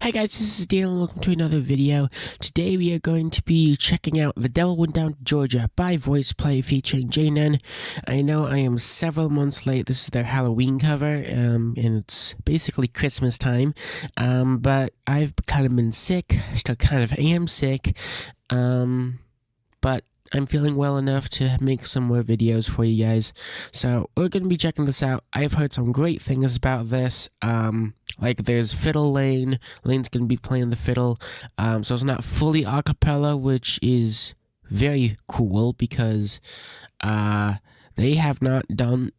Hi guys, this is Daniel and welcome to another video. Today we are going to be checking out The Devil Went Down to Georgia by Voiceplay featuring JN. I know I am several months late. This is their Halloween cover, and it's basically Christmas time. But I've kind of been sick, still kind of am sick, but I'm feeling well enough to make some more videos for you guys. So we're going to be checking this out. I've heard some great things about this. Like there's fiddle Lane. Lane's going to be playing the fiddle. So it's not fully a cappella, which is very cool because they don't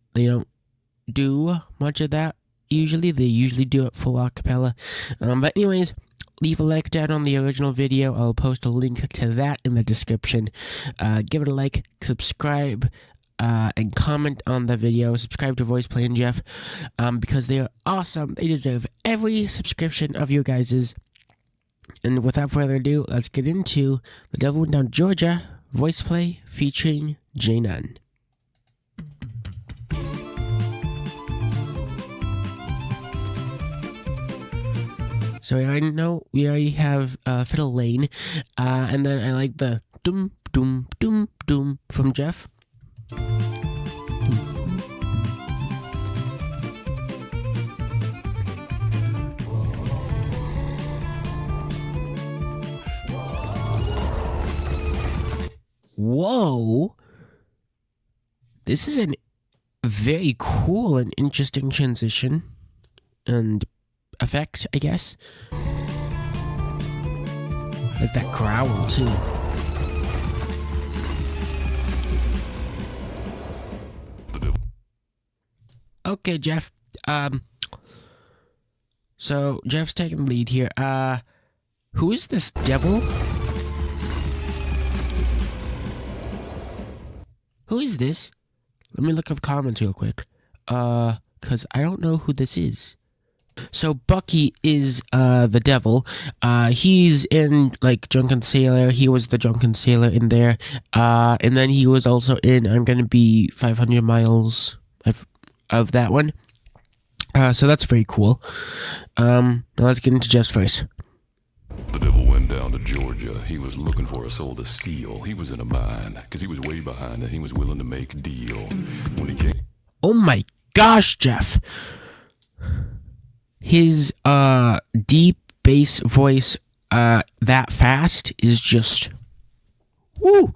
do much of that usually. They usually do it full a cappella. But anyways, leave a like down on the original video. I'll post a link to that in the description. Give it a like, subscribe, and comment on the video. Subscribe to Voiceplay and Jeff because they are awesome. They deserve every subscription of your guys's. And without further ado, let's get into The Devil Went Down to Georgia, Voiceplay featuring JN. So I know we already have Fiddle Lane, and then I like the doom doom doom doom from Jeff. Whoa! This is a very cool and interesting transition and effect, I guess. Like that growl too. Okay, Jeff. So Jeff's taking the lead here. Who is this devil? Who is this? Let me look at the comments real quick. Cause I don't know who this is. So Bucky is the devil. He's in like Drunken Sailor. He was the Drunken Sailor in there. And then he was also in I'm Gonna Be 500 Miles of that one. So that's very cool. Now let's get into Jeff's verse. The devil went down to Georgia. He was looking for a soul to steal. He was in a bind because he was way behind and he was willing to make a deal. When he came. Oh my gosh, Jeff. His deep bass voice that fast is just woo.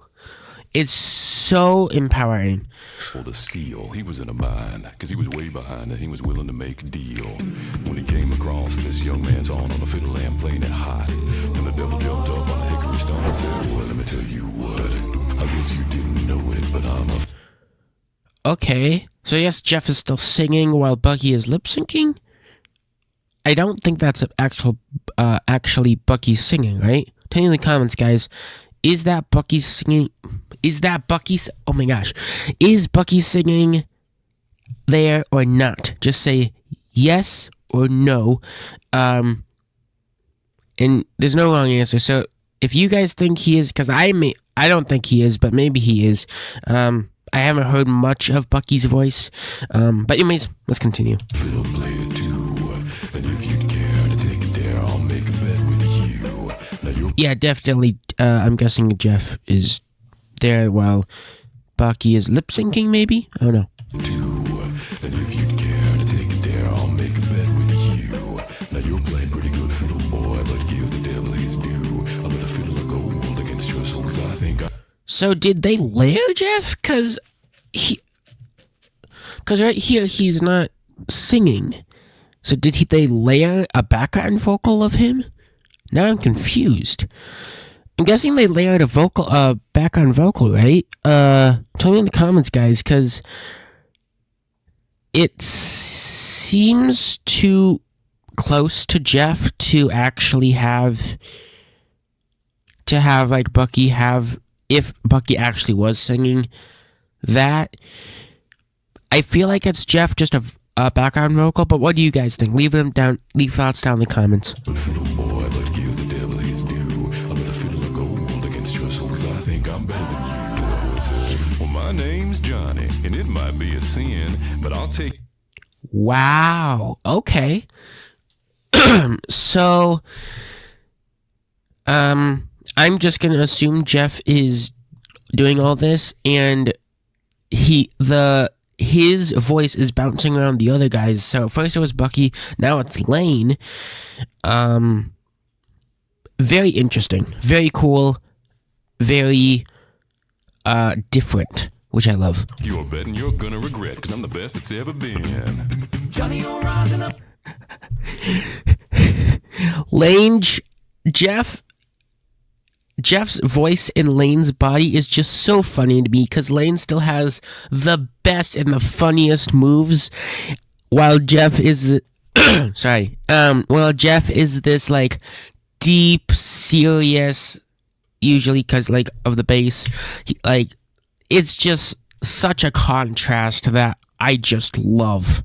It's so empowering. To steal. He was in a bind because he was way behind and he was willing to make a deal. When he came across this young man's on a fiddle lamp playing it hot, and the devil jumped up on a hickory stump and said, well, let me tell you what, I guess you didn't know it, but I'm a... Okay, so yes, Jeff is still singing while Bucky is lip syncing. I don't think that's actually Bucky singing, right? Tell me in the comments, guys. Is that Bucky singing? Is that Bucky's? Oh my gosh. Is Bucky singing there or not? Just say yes or no. And there's no wrong answer. So if you guys think he is, because I don't think he is, but maybe he is. I haven't heard much of Bucky's voice. But anyways, let's continue. Fiddle player too, and if you'd care to take it there, I'll make a bet with you. Now you're... Yeah, definitely. I'm guessing Jeff is there while Bucky is lip syncing, maybe? I don't know. And if you'd care to take it there, I'll make a bet with you. Now you're playing pretty good fiddle, boy, but give the devil his due. I'll bet a fiddle of gold against your soul, cause I think So did they layer Jeff? Cause right here he's not singing. So they layer a background vocal of him? Now I'm confused. I'm guessing they layered a background vocal, right? Tell me in the comments, guys, because it seems too close to Jeff to actually have like Bucky have, if Bucky actually was singing that. I feel like it's Jeff, just a background vocal, but what do you guys think? Leave thoughts down in the comments. Fiddle boy, but give the devil his due. I'll bet a fiddle of gold against your soul, cause I think I'm better than you. Well, my name's Johnny, and it might be a sin, but I'll take... Wow. Okay. So, I'm just gonna assume Jeff is doing all this, and his voice is bouncing around the other guys. So first it was Bucky, now it's Lane. Very interesting, very cool, very different, which I love. You're betting you're gonna regret, because I'm the best it's ever been. Johnny, you're rising up. Jeff's voice in Lane's body is just so funny to me, because Lane still has the best and the funniest moves, while Jeff is Jeff is this like deep, serious, usually because like of the bass. It's just such a contrast that I just love.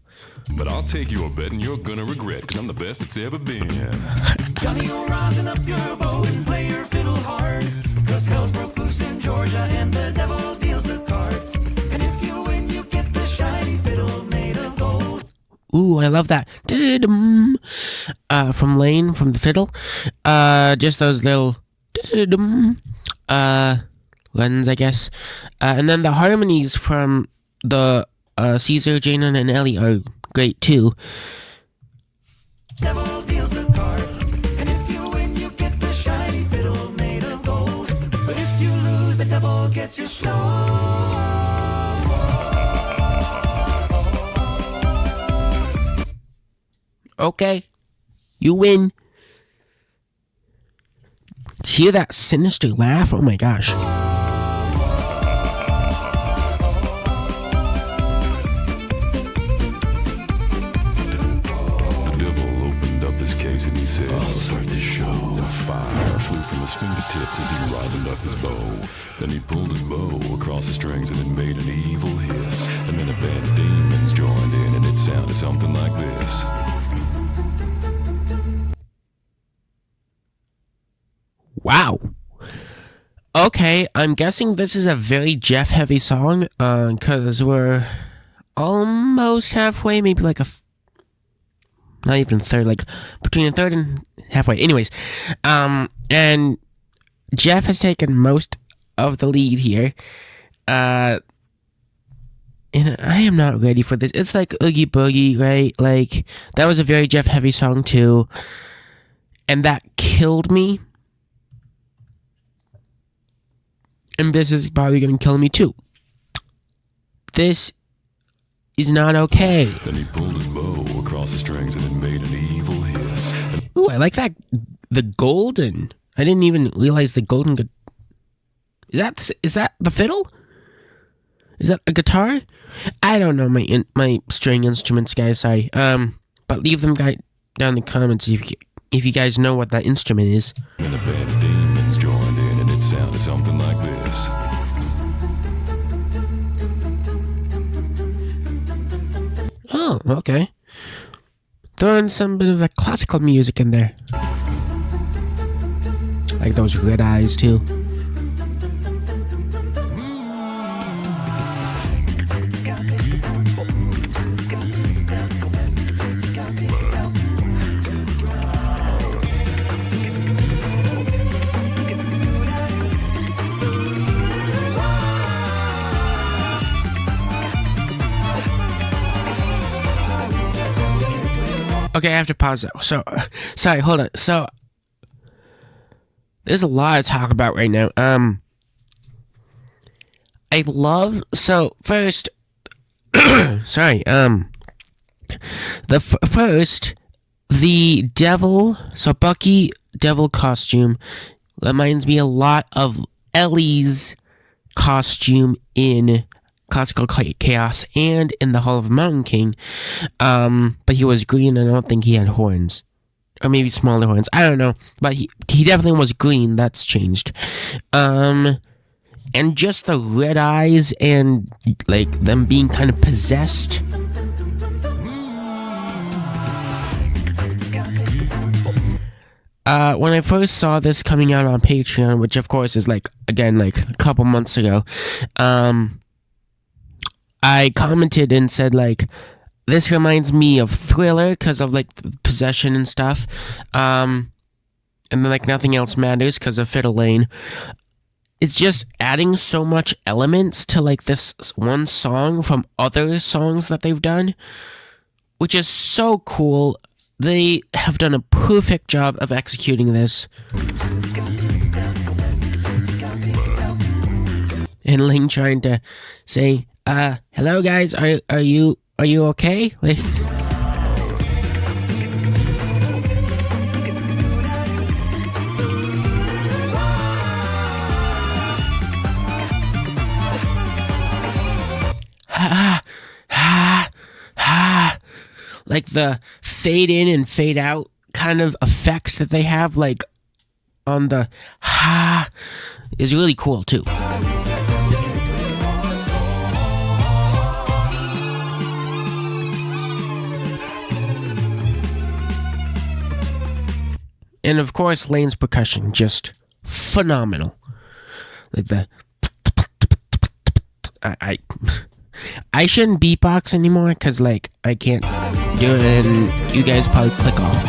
But I'll take your betting you're gonna regret, because I'm the best it's ever been. Johnny, you're rising up your bow and play your fiddle hard. Cause hell's broke loose in Georgia and the devil deals the cards. And if you win, you get the shiny fiddle made of gold. Ooh, I love that. From Lane, from the fiddle. Just those little runs, I guess. And then the harmonies from the Caesar, Janan, and Ellie are great too. Devil deals the cards. And if you win, you get the shiny fiddle made of gold. But if you lose, the devil gets your soul. Okay, you win. Hear that sinister laugh? Oh my gosh. And he said, I'll start this show. And fire flew from his fingertips as he risened up his bow. Then he pulled his bow across the strings and it made an evil hiss. And then a band of demons joined in and it sounded something like this. Wow. Okay, I'm guessing this is a very Jeff heavy song, because we're almost halfway, maybe like not even third, like between a third and halfway. Anyways, and Jeff has taken most of the lead here. And I am not ready for this. It's like Oogie Boogie, right? Like, that was a very Jeff heavy song too. And that killed me. And this is probably going to kill me too. This is not okay. Then he pulled his bow across the strings and it made an evil hiss. Ooh, I like that. The golden. I didn't even realize the golden. Is that the fiddle? Is that a guitar? I don't know my string instruments, guys. Sorry. But leave them down in the comments if you guys know what that instrument is. And a band of demons joined in and it sounded something like this. Oh, okay. Throwing some bit of a classical music in there. Like those red eyes too. Okay, I have to pause that. So, sorry, hold on. So, there's a lot to talk about right now. First, sorry, the devil, so Bucky devil costume reminds me a lot of Ellie's costume in Classical Chaos and in the Hall of Mountain King, but he was green and I don't think he had horns, or maybe smaller horns, I don't know, but he definitely was green. That's changed. And just the red eyes and like them being kind of possessed. When I first saw this coming out on Patreon, which of course is like a couple months ago, I commented and said, like, this reminds me of Thriller because of like the possession and stuff. And then like Nothing Else Matters because of Fiddle Lane. It's just adding so much elements to like this one song from other songs that they've done, which is so cool. They have done a perfect job of executing this. And Ling trying to say, hello guys, are you okay? Like, like the fade in and fade out kind of effects that they have, like on the is really cool too. And of course, Lane's percussion, just phenomenal. Like the I shouldn't beatbox anymore because like I can't do it and you guys probably click off.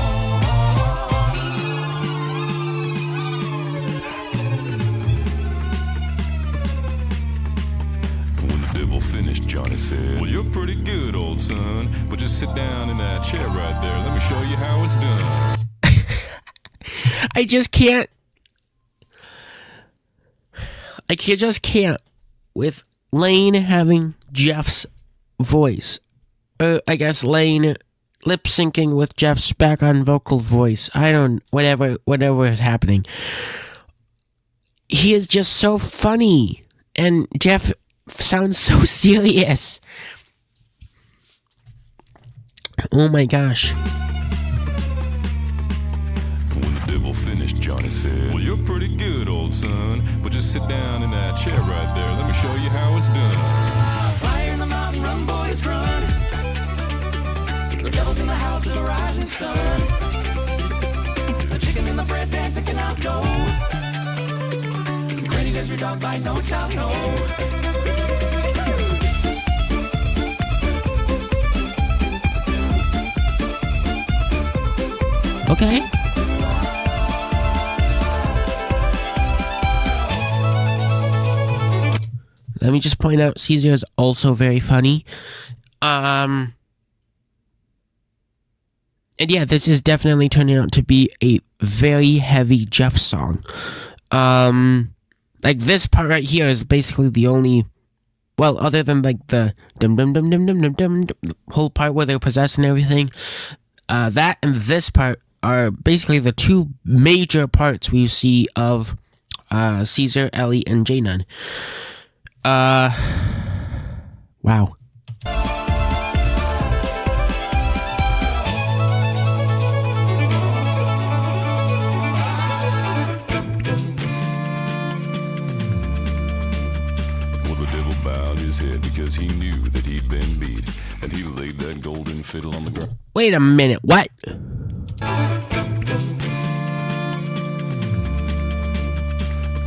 When the devil finished, Johnny said, well, you're pretty good, old son, but just sit down in that chair right there. Let me show you how it's done. I just can't. With Lane having Jeff's voice. I guess Lane lip syncing with Jeff's background vocal voice. Whatever is happening. He is just so funny. And Jeff sounds so serious. Oh my gosh. When the devil finished, Johnny said, well, you're pretty good, old son, but just sit down in that chair right there. Let me show you how it's done. Fire in the mountain, run, boys, run. The devil's in the house with a rising sun. The chicken in the bread pan picking out dough. Granny does your dog bite, no child, no. Okay. Let me just point out Caesar is also very funny. And yeah, this is definitely turning out to be a very heavy Jeff song. Like this part right here is basically the only, well, other than like the dum dum dum dum dum dum dum whole part where they're possessed and everything. That and this part are basically the two major parts we see of Caesar, Ellie, and J-Nun. Wow. Bowed his head because he knew that he'd been beat, and he laid that golden fiddle on the ground. Wait a minute, what? Well,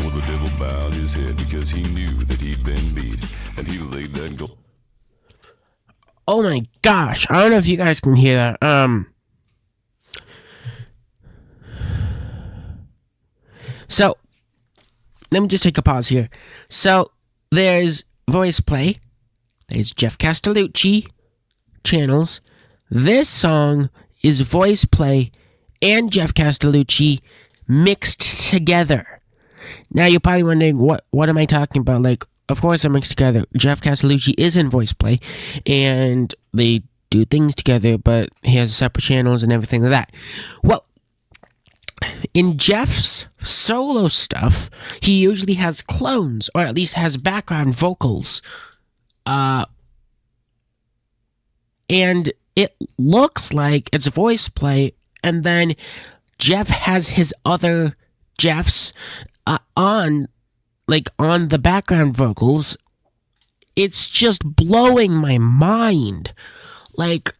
the devil bowed his head because he knew that he'd been beat, and he laid that gold. Oh my gosh, I don't know if you guys can hear that. So, let me just take a pause here. So, there's Voiceplay, there's Jeff Castellucci channels. This song is Voiceplay and Jeff Castellucci mixed together. Now you're probably wondering, what am I talking about? Like, of course they're mixed together. Jeff Castellucci is in Voiceplay, and they do things together, but he has separate channels and everything like that. Well, in Jeff's solo stuff, he usually has clones, or at least has background vocals. And it looks like it's Voiceplay, and then Jeff has his other Jeffs on the background vocals. It's just blowing my mind. Like,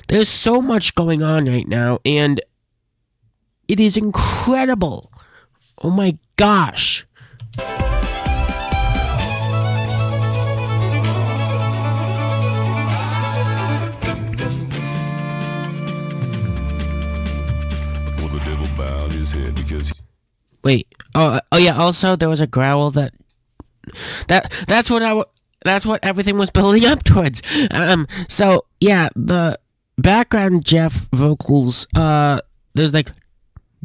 there's so much going on right now, and it is incredible. Oh my gosh. bowed his head because Wait. Oh yeah. Also, there was a growl that's what everything was building up towards. So yeah, the background Jeff vocals. There's like,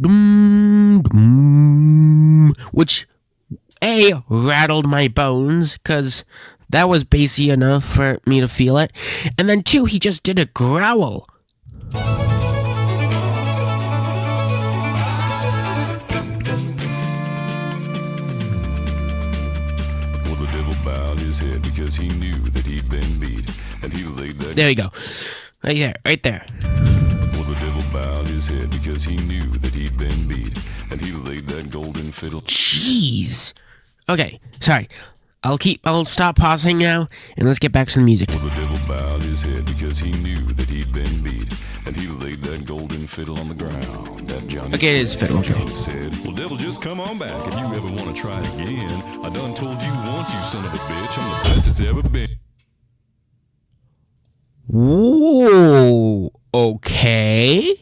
doom, doom, which rattled my bones because that was bassy enough for me to feel it, and then 2, he just did a growl. bowed his head because he knew that he'd been beat, and he laid that. There you go, right there. Well, the devil bowed his head because he knew that he'd been beat, and he laid that golden fiddle. Jeez. Okay, sorry. I'll stop pausing now, and let's get back to the music. Well, the devil bowed his head because he knew that he'd been beat, and he laid that golden fiddle on the ground. That Johnny Okay, it is fiddle. Okay. Johnny said, well, devil, just come on back if you ever want to try it again. I done told you once, you son of a bitch, I'm the best it's ever been. Whoa. Okay.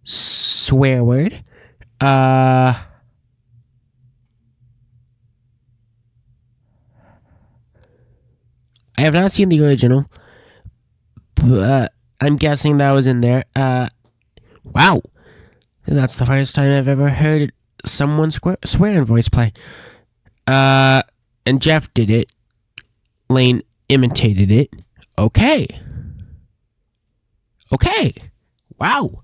Swear word. I have not seen the original, but I'm guessing that was in there. Wow. That's the first time I've ever heard someone swear in Voiceplay. And Jeff did it. Lane imitated it. Okay. Wow.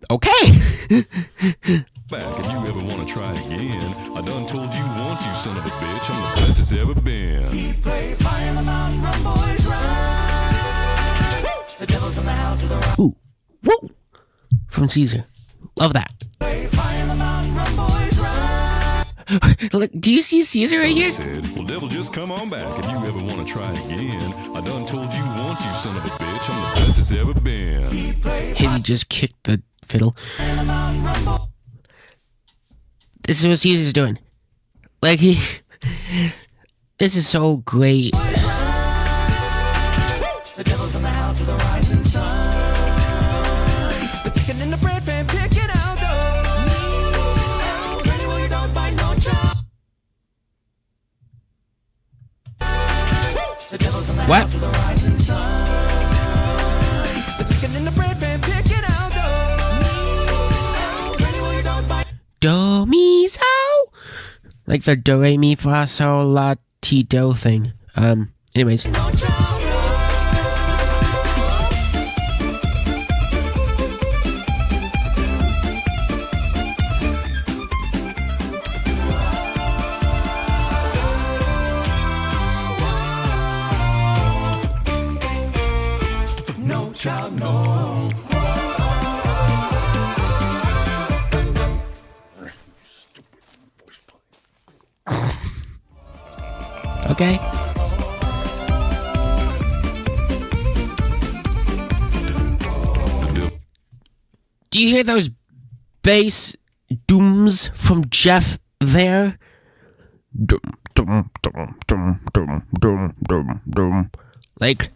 Okay. Back if you ever want to try again. I done told you once, you son of a bitch, I'm the best it's ever been. We play Fire in the Mountain, Run Boys Run. The devil's in the house of the rock. Ooh. Woo. From Caesar. Love that. Play Fire in the Mountain, Run Boys Run. Look, do you see Caesar right here? Said, well, devil, just come on back if you ever want to try again. I done told you once, you son of a bitch, I'm the best it's ever been. Hey, he just kicked the fiddle. This is what Caesar's doing. Like, this is so great. The devil's in the house of the rising sun. The chicken in the bread pan, pick it out, though. Granny, will you don't bite no child. The devil's in the What? house of the rising sun. The chicken in the bread pan, pick it out, though. Granny, will you don't bite. Do, mi, so. Like the do, re, mi, fa, sol, la, ti, do thing. Anyways. No child. No child, no. Okay. Do you hear those bass dooms from Jeff there? Dum, dum, dum, dum, dum, dum, dum, dum. Like,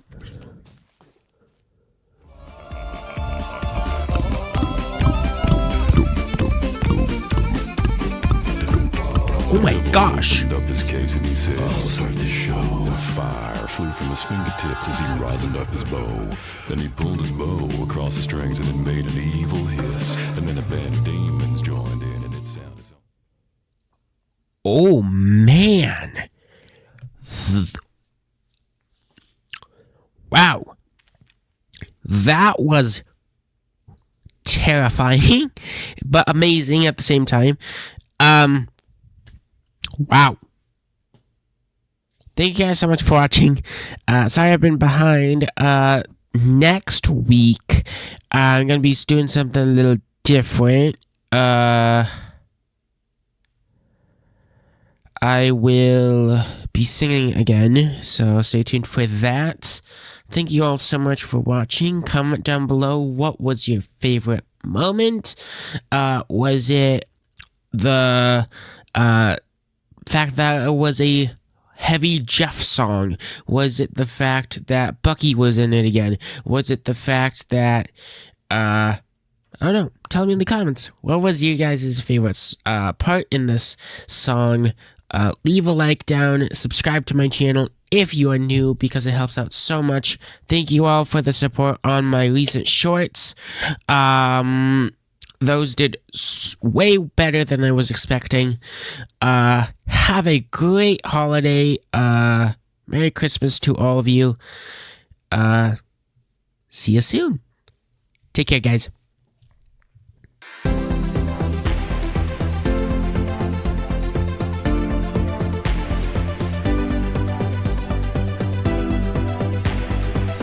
oh my gosh. He opened up his case and he said, I'll start this show. And fire flew from his fingertips as he rosined up his bow. Then he pulled his bow across the strings and it made an evil hiss. And then a band of demons joined in and it sounded so... Oh man. Wow. That was terrifying, but amazing at the same time. Wow. Thank you guys so much for watching. Sorry I've been behind. Next week, I'm going to be doing something a little different. I will be singing again, so stay tuned for that. Thank you all so much for watching. Comment down below, what was your favorite moment? Was it the fact that it was a heavy GEOFF song? Was it the fact that Bucky was in it again? Was it the fact that, I don't know. Tell me in the comments. What was you guys' favorite part in this song? Leave a like down. Subscribe to my channel if you are new because it helps out so much. Thank you all for the support on my recent shorts. Those did way better than I was expecting. Have a great holiday. Merry Christmas to all of you. See you soon. Take care, guys.